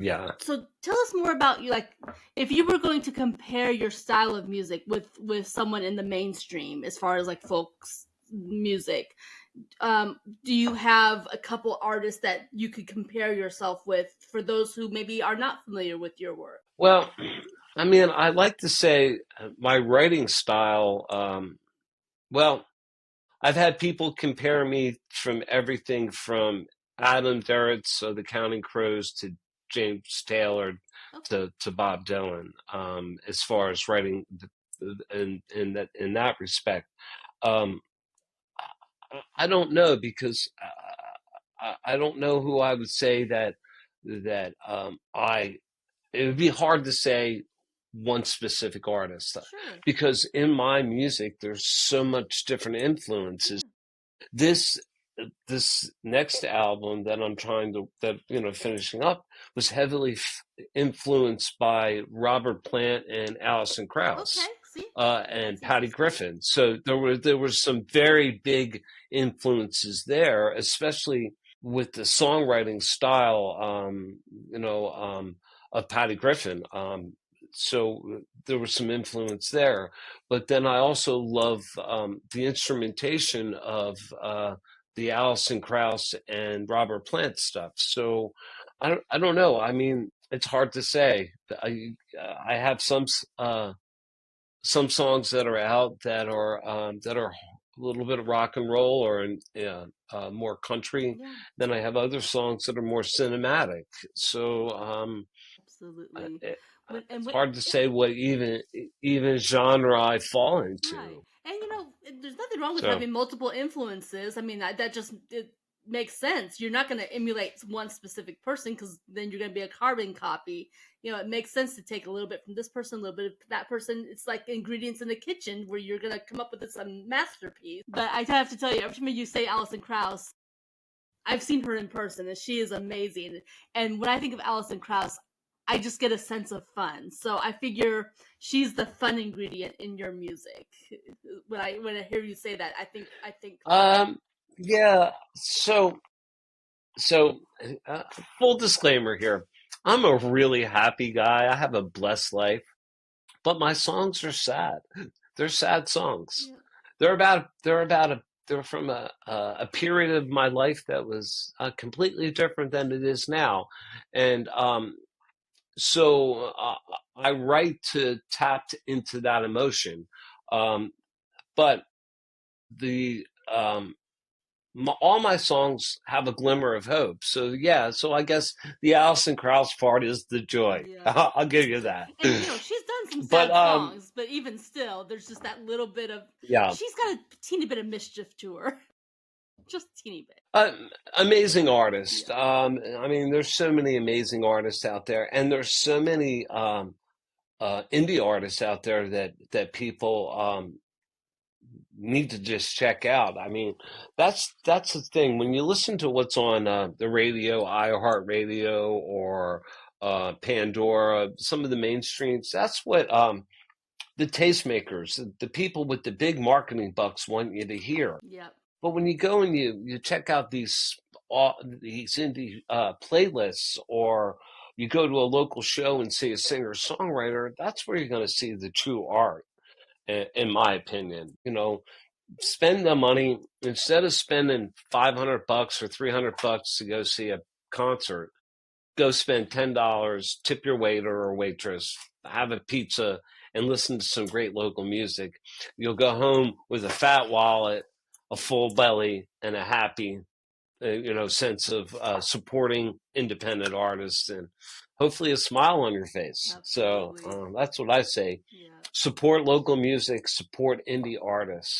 Yeah. So tell us more about you. Like, if you were going to compare your style of music with someone in the mainstream, as far as like folks music, do you have a couple artists that you could compare yourself with for those who maybe are not familiar with your work? Well, I mean, I like to say my writing style. Well, I've had people compare me from everything from Adam Duritz of the Counting Crows to James Taylor Okay. to Bob Dylan, as far as writing in that respect. Um, I don't know because I don't know who I would say that I. It would be hard to say one specific artist Sure. because in my music there's so much different influences. Yeah. This this next album that I'm trying to that finishing up was heavily influenced by Robert Plant and Alison Okay. Krauss See, and that's Patty interesting. Griffin. So there was some very big influences there, especially with the songwriting style, of Patty Griffin. So there was some influence there, but then I also love the instrumentation of the Alison Krauss and Robert Plant stuff. So I don't know. I mean, it's hard to say. I have some songs that are out that are a little bit of rock and roll or more country. Yeah, Then I have other songs that are more cinematic. So absolutely. it, When and it's what? hard to Yeah, say what even genre I fall right. into. And there's nothing wrong with So having multiple influences. I mean, that just it makes sense. You're not going to emulate one specific person because then you're going to be a carbon copy. It makes sense to take a little bit from this person, a little bit of that person. It's like ingredients in the kitchen where you're going to come up with this masterpiece. But I have to tell you, every time you say Alison Krauss, I've seen her in person and she is amazing. And when I think of Alison Krauss, I just get a sense of fun. So I figure she's the fun ingredient in your music. When I hear you say that, I think um yeah. So, full disclaimer here. I'm a really happy guy. I have a blessed life, but my songs are sad. They're sad songs. yeah, They're from a period of my life that was completely different than it is now, and so I write to tap into that emotion. Um, but the all my songs have a glimmer of hope. So yeah, so I guess the Alison Krauss part is the joy. yeah. I'll give you that. And she's done some But sad songs, but even still, there's just that little bit of yeah, she's got a teeny bit of mischief to her, just a teeny bit. uh, amazing artist. Yeah, I mean, there's so many amazing artists out there, and there's so many indie artists out there that people need to just check out. I mean, that's the thing. When you listen to what's on the radio, iHeartRadio or Pandora, some of the mainstreams, that's what the tastemakers, the people with the big marketing bucks want you to hear. yeah. But when you go and you check out these indie playlists, or you go to a local show and see a singer songwriter, that's where you're going to see the true art. In my opinion, spend the money instead of spending $500 or $300 to go see a concert. Go spend $10, tip your waiter or waitress, have a pizza, and listen to some great local music. You'll go home with a fat wallet, a full belly, and a happy, sense of supporting independent artists, and hopefully a smile on your face. So Absolutely. that's what I say. Yeah. Support local music, support indie artists.